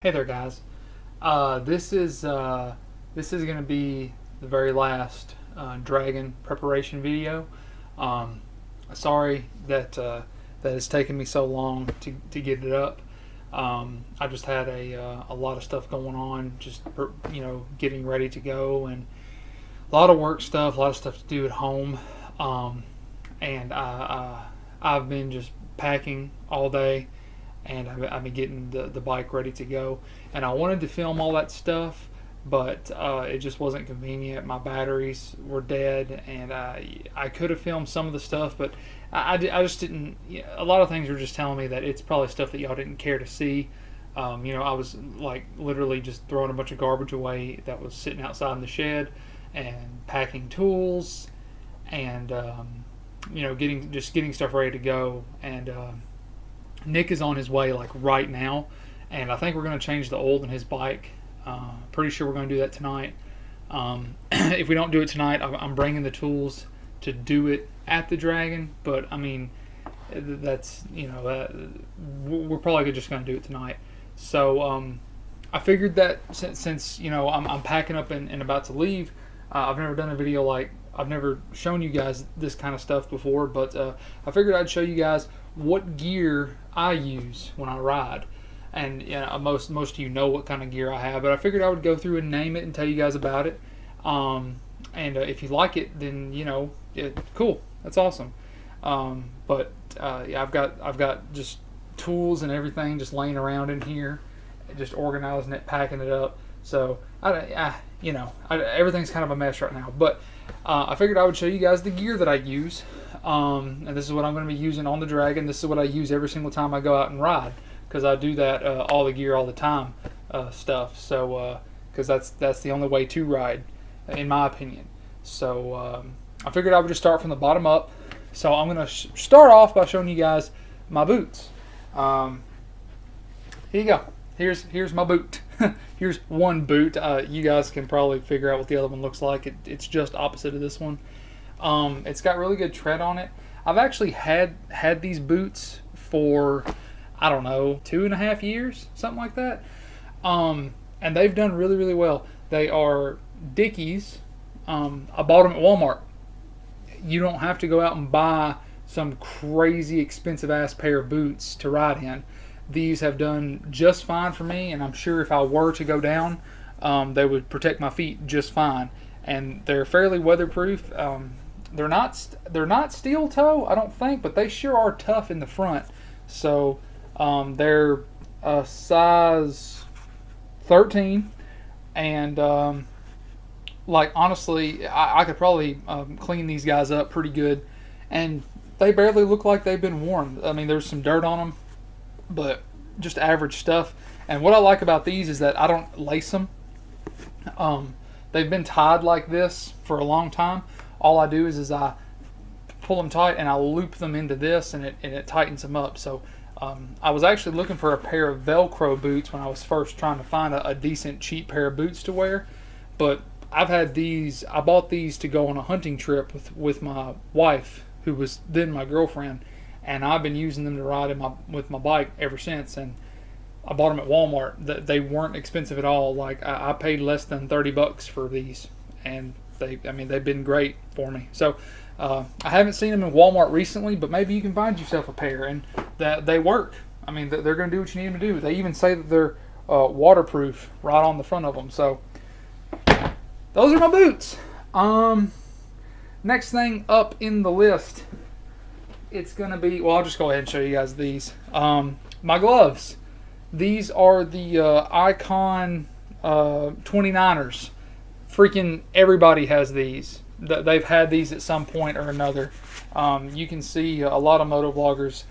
Hey there, guys. This is gonna be the very last dragon preparation video. Um, Sorry that it's taken me so long to get it up. I just had a lot of stuff going on, just getting ready to go, and a lot of work stuff, a lot of stuff to do at home. Um, and I've been just packing all day, and I've been getting the bike ready to go. And I wanted to film all that stuff, but it just wasn't convenient. My batteries were dead, and I could have filmed some of the stuff, but I just didn't. A lot of things were just telling me that it's probably stuff that y'all didn't care to see. I was like literally just throwing a bunch of garbage away that was sitting outside in the shed, and packing tools, and getting stuff ready to go. And Nick is on his way like right now, and I think we're going to change the oil in his bike. Pretty sure we're going to do that tonight. If we don't do it tonight, I'm bringing the tools to do it at the Dragon. But I mean, that's we're probably just going to do it tonight. So I figured that since I'm packing up and about to leave, I've never done a video like I've never shown you guys this kind of stuff before, but I figured I'd show you guys what gear I use when I ride. And most of you know what kind of gear I have, but I figured I would go through and name it and tell you guys about it. If you like it, then cool, that's awesome. I've got just tools and everything just laying around in here, just organizing it, packing it up. So everything's kind of a mess right now, but I figured I would show you guys the gear that I use. And this is what I'm going to be using on the Dragon. This is what I use every single time I go out and ride, because I do that all the gear all the time stuff. So because that's the only way to ride, in my opinion. So I figured I would just start from the bottom up. So I'm going to start off by showing you guys my boots. Here you go. Here's my boot. Here's one boot. You guys can probably figure out what the other one looks like. It's just opposite of this one. It's got really good tread on it. I've actually had these boots for, I don't know, 2.5 years, something like that. And they've done really, really well. They are Dickies. I bought them at Walmart. You don't have to go out and buy some crazy expensive ass pair of boots to ride in. These have done just fine for me, and I'm sure if I were to go down, they would protect my feet just fine. And they're fairly weatherproof. They're not steel toe, I don't think, but they sure are tough in the front. So they're a size 13, and honestly, I could probably clean these guys up pretty good, and they barely look like they've been worn. I mean, there's some dirt on them, but just average stuff. And what I like about these is that I don't lace them. They've been tied like this for a long time. All I do is I pull them tight and I loop them into this, and it tightens them up. So I was actually looking for a pair of Velcro boots when I was first trying to find a decent cheap pair of boots to wear. But I've had these. I bought these to go on a hunting trip with my wife, who was then my girlfriend, and I've been using them to ride with my bike ever since. And I bought them at Walmart. They weren't expensive at all. Like I paid less than $30 for these, and they've been great for me. So I haven't seen them in Walmart recently, but maybe you can find yourself a pair, and that they work. I mean, they're going to do what you need them to do. They even say that they're waterproof right on the front of them. So those are my boots. Next thing up in the list, it's going to be, well, I'll just go ahead and show you guys these. My gloves. These are the Icon 29ers. Freaking everybody has these. They've had these at some point or another. You can see a lot of motovloggers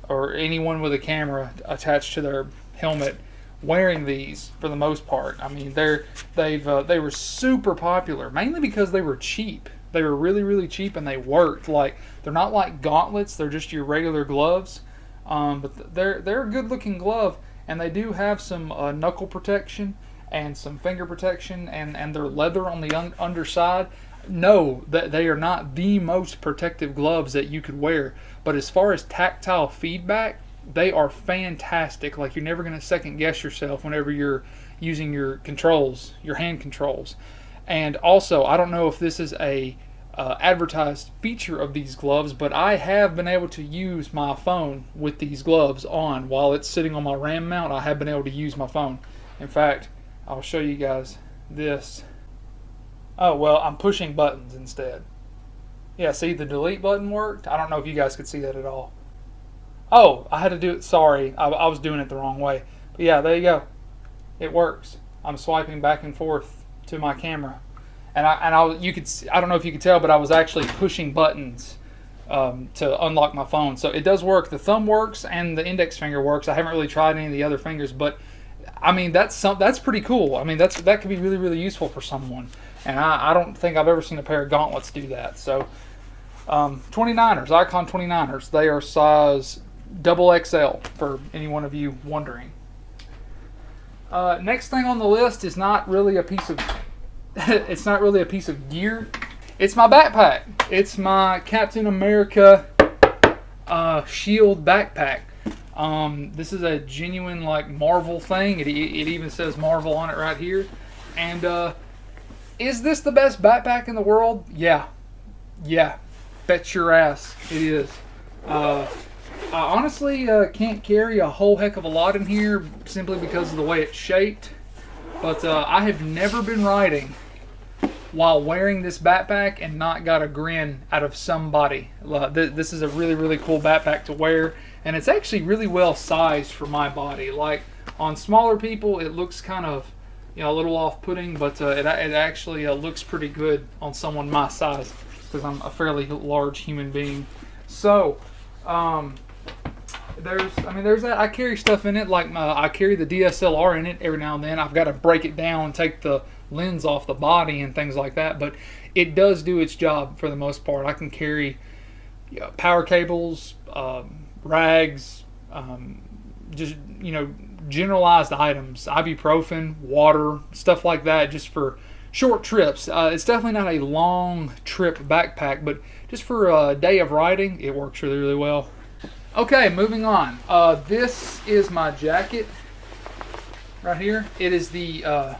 or anyone with a camera attached to their helmet wearing these for the most part. I mean, they were super popular, mainly because they were cheap. They were really, really cheap, and they worked. Like, they're not like gauntlets; they're just your regular gloves. But they're a good-looking glove, and they do have some knuckle protection and some finger protection, and they're leather on the underside. No, that they are not the most protective gloves that you could wear, but as far as tactile feedback, they are fantastic. Like, you're never going to second guess yourself whenever you're using your controls, your hand controls. And also, I don't know if this is a advertised feature of these gloves, but I have been able to use my phone with these gloves on while it's sitting on my RAM mount. I have been able to use my phone. In fact, I'll show you guys this. Oh, well, I'm pushing buttons instead. Yeah, see, the delete button worked. I don't know if you guys could see that at all. Oh, I had to do it. Sorry, I was doing it the wrong way. But yeah, there you go. It works. I'm swiping back and forth to my camera, and I don't know if you could tell, but I was actually pushing buttons to unlock my phone. So it does work. The thumb works and the index finger works. I haven't really tried any of the other fingers, but I mean that's pretty cool. I mean that could be really, really useful for someone, and I don't think I've ever seen a pair of gauntlets do that. So 29ers, Icon 29ers, they are size XXL for any one of you wondering. Next thing on the list is not really a piece of it's not really a piece of gear. It's my backpack. It's my Captain America shield backpack. This is a genuine like Marvel thing. It even says Marvel on it right here. And is this the best backpack in the world? Yeah. Bet your ass it is. I honestly can't carry a whole heck of a lot in here simply because of the way it's shaped. But I have never been riding while wearing this backpack and not got a grin out of somebody. This is a really, really cool backpack to wear, and it's actually really well sized for my body. Like on smaller people, it looks kind of a little off-putting, but it actually looks pretty good on someone my size because I'm a fairly large human being. So there's that. I carry stuff in it, like I carry the DSLR in it every now and then. I've got to break it down and take the lens off the body and things like that, but it does do its job for the most part. I can carry power cables, rags, just generalized items, ibuprofen, water, stuff like that, just for short trips. It's definitely not a long trip backpack, but just for a day of riding, it works really, really well. Okay, moving on. This is my jacket right here. It is the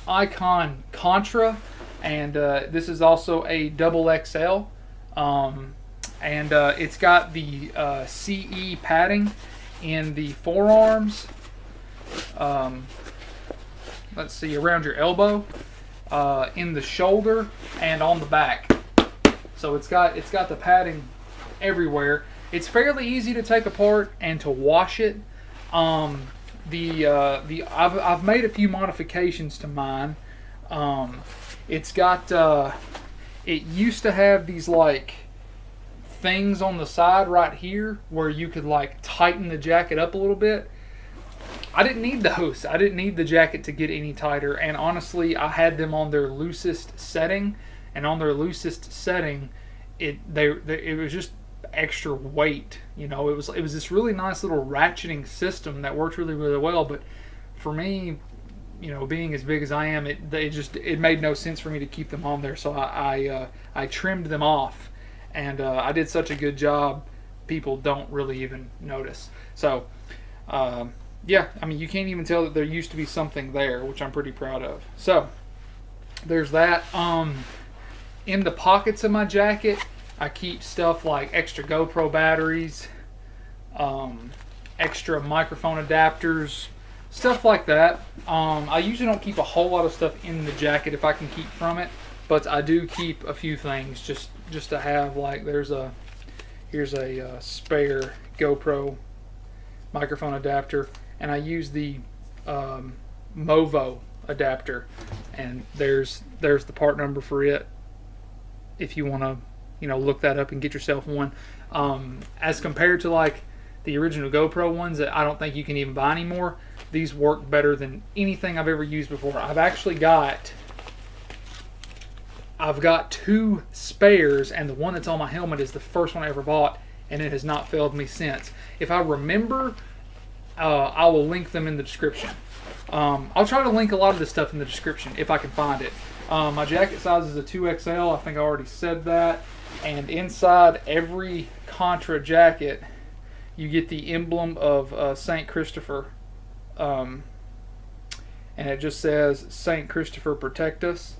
Icon Contra, and this is also a XXL. And it's got the CE padding in the forearms. Let's see, around your elbow, in the shoulder, and on the back. So it's got the padding everywhere. It's fairly easy to take apart and to wash it. I've made a few modifications to mine. It's got it used to have these like things on the side right here where you could like tighten the jacket up a little bit. I didn't need those. I didn't need the jacket to get any tighter, and honestly I had them on their loosest setting, and on their loosest setting it was just extra weight. It was this really nice little ratcheting system that worked really, really well, but for me, being as big as I am, it made no sense for me to keep them on there, so I trimmed them off, and I did such a good job people don't really even notice. So yeah, I mean, you can't even tell that there used to be something there, which I'm pretty proud of. So there's that. In the pockets of my jacket, I keep stuff like extra GoPro batteries, extra microphone adapters, stuff like that. I usually don't keep a whole lot of stuff in the jacket if I can keep from it, but I do keep a few things just to have. Like here's a spare GoPro microphone adapter, and I use the Movo adapter, and there's the part number for it if you want to look that up and get yourself one. As compared to like the original GoPro ones that I don't think you can even buy anymore, these work better than anything I've ever used before. I've got two spares, and the one that's on my helmet is the first one I ever bought, and it has not failed me since. If I remember, I will link them in the description. I'll try to link a lot of this stuff in the description if I can find it. My jacket size is a 2XL. I think I already said that. And inside every Contra jacket you get the emblem of Saint Christopher, and it just says Saint Christopher protect us.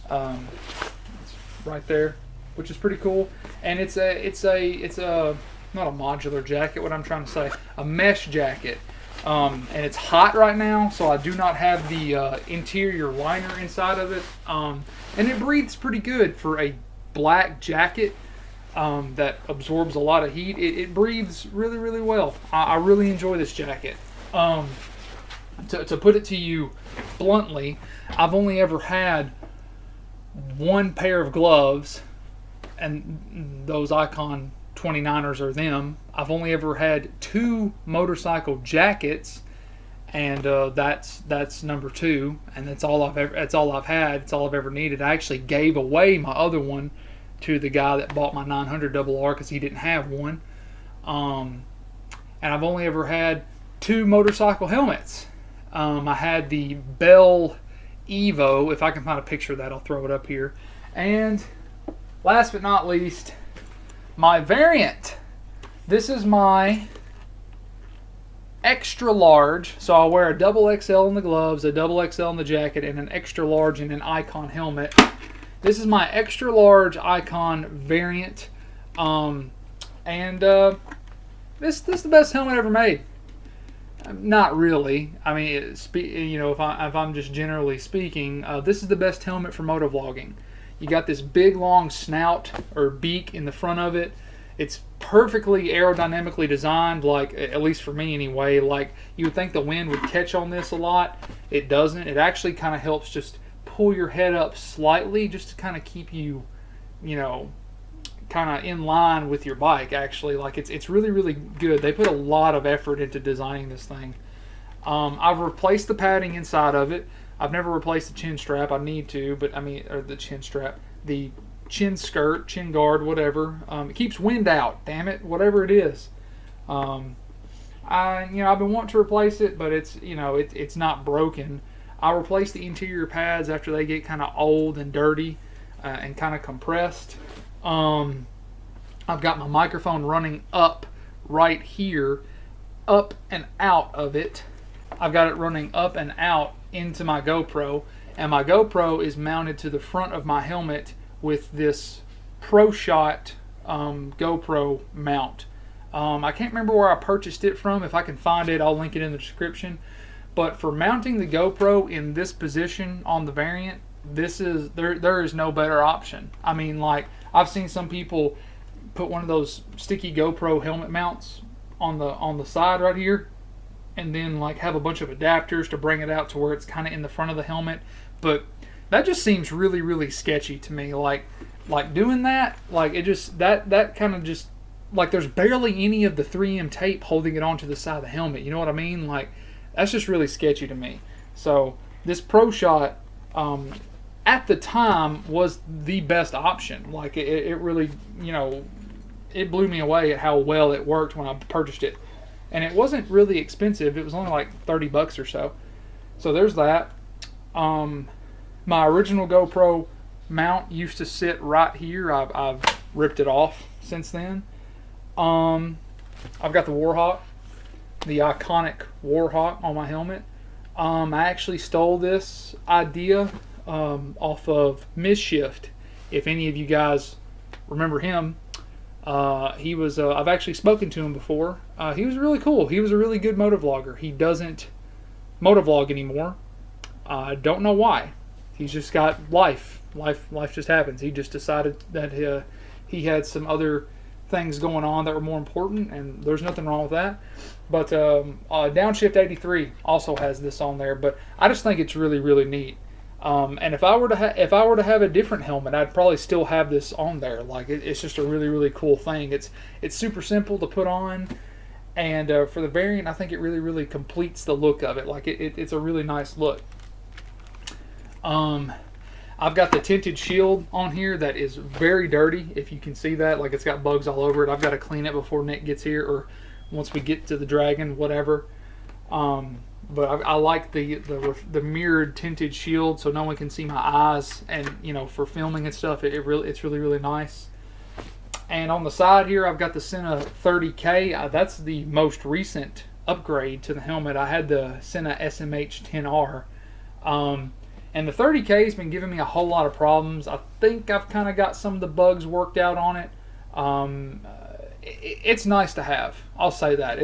It's right there, which is pretty cool. And it's a not a modular jacket. What I'm trying to say, a mesh jacket. And it's hot right now, so I do not have the interior liner inside of it. And it breathes pretty good for a black jacket that absorbs a lot of heat. It breathes really, really well. I really enjoy this jacket. To put it to you bluntly, I've only ever had one pair of gloves, and those Icon 29ers are them. I've only ever had 2 motorcycle jackets, and that's number 2, and that's all I've had. It's all I've ever needed. I actually gave away my other one to the guy that bought my 900 RR because he didn't have one. And I've only ever had 2 motorcycle helmets. I had the Bell Evo. If I can find a picture of that, I'll throw it up here. And last but not least, my variant. This is my extra large. So I'll wear a double XL in the gloves, a double XL in the jacket, and an extra large in an Icon helmet. This is my extra large Icon variant. This is the best helmet ever made. Not really. I mean, if I'm just generally speaking, this is the best helmet for motovlogging. You got this big long snout or beak in the front of it. It's perfectly aerodynamically designed, like, at least for me anyway. Like, you would think the wind would catch on this a lot. It doesn't. It actually kind of helps just pull your head up slightly just to kind of keep you, kind of in line with your bike, actually. Like, it's really, really good. They put a lot of effort into designing this thing. I've replaced the padding inside of it. I've never replaced the chin strap. I need to, but or the chin strap, the chin skirt, chin guard, whatever. It keeps wind out, damn it, whatever it is. I've been wanting to replace it, but it's not broken. I replace the interior pads after they get kind of old and dirty and kind of compressed. I've got my microphone running up right here, up and out of it. I've got it running up and out into my GoPro, and my GoPro is mounted to the front of my helmet with this Proshot GoPro mount. I can't remember where I purchased it from. If I can find it, I'll link it in the description. But for mounting the GoPro in this position on the variant, there is no better option. I mean, like, I've seen some people put one of those sticky GoPro helmet mounts on the side right here, and then like have a bunch of adapters to bring it out to where it's kind of in the front of the helmet. But that just seems really, really sketchy to me. Like doing that, like, it just that kind of just, like, there's barely any of the 3M tape holding it onto the side of the helmet. You know what I mean? Like, that's just really sketchy to me. So this Proshot, at the time, was the best option. Like, it really, it blew me away at how well it worked when I purchased it. And it wasn't really expensive. It was only like $30 or so. So there's that. My original GoPro mount used to sit right here. I've ripped it off since then. I've got the Warhawk, the iconic Warhawk on my helmet. I actually stole this idea off of Midshift. If any of you guys remember him, he was. I've actually spoken to him before. He was really cool. He was a really good motovlogger. He doesn't motovlog anymore. I don't know why. He's just got life. Life just happens. He just decided that he had some other things going on that were more important, and there's nothing wrong with that. But Downshift 83 also has this on there. But I just think it's really, really neat. And if I were to have a different helmet, I'd probably still have this on there. Like, it's just a really, really cool thing. It's super simple to put on, and for the variant, I think it really, really completes the look of it. Like, it's a really nice look. I've got the tinted shield on here that is very dirty. If you can see that, like, it's got bugs all over it. I've got to clean it before Nick gets here, or once we get to the Dragon, whatever. But I like the mirrored tinted shield, so no one can see my eyes, and for filming and stuff, it's really, really nice. And on the side here, I've got the Sena 30K. That's the most recent upgrade to the helmet. I had the Sena SMH 10R. And the 30K has been giving me a whole lot of problems. I think I've kind of got some of the bugs worked out on it. It's nice to have. I'll say that.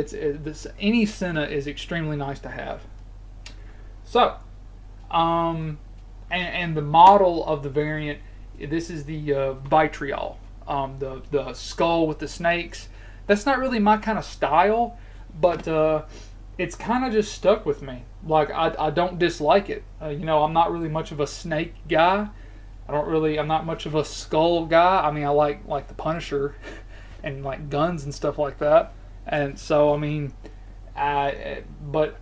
Any Sena is extremely nice to have. So, and the model of the variant, this is the vitriol. The skull with the snakes. That's not really my kind of style, but it's kind of just stuck with me. Like, I don't dislike it. You know, I'm not really much of a snake guy. I'm not much of a skull guy. I mean, I like the Punisher and like guns and stuff like that. And so, I mean, but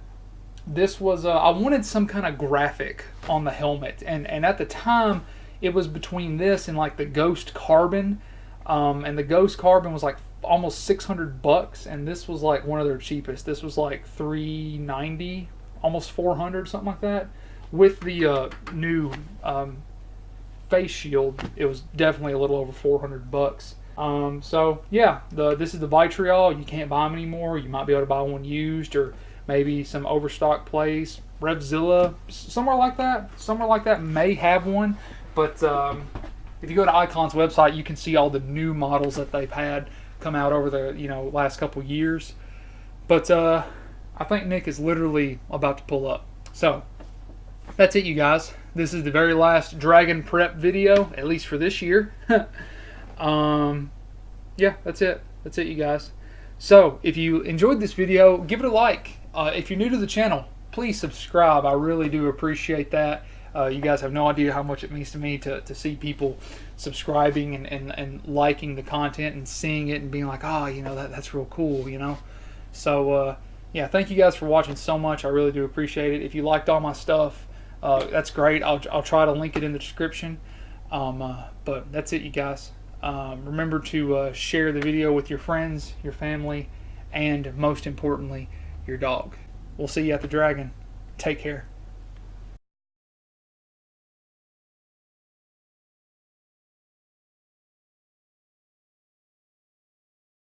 this was, I wanted some kind of graphic on the helmet. And at the time, it was between this and like the Ghost Carbon. And the Ghost Carbon was like almost $600, and this was like one of their cheapest. This was like $390, almost $400, something like that. With the new face shield, it was definitely a little over $400. So yeah, this is the vitriol. You can't buy them anymore. You might be able to buy one used, or maybe some overstock place, Revzilla, somewhere like that may have one. But if you go to Icon's website, you can see all the new models that they've had come out over the last couple years. But I think Nick is literally about to pull up. So that's it, you guys. This is the very last Dragon prep video, at least for this year. Yeah, that's it. That's it, you guys. So if you enjoyed this video, give it a like. If you're new to the channel, please subscribe. I really do appreciate that. You guys have no idea how much it means to me to see people subscribing and liking the content and seeing it and being like, oh, that's real cool, So yeah, thank you guys for watching so much. I really do appreciate it. If you liked all my stuff, that's great. I'll try to link it in the description. But that's it, you guys. Remember to share the video with your friends, your family, and most importantly, your dog. We'll see you at the Dragon. Take care.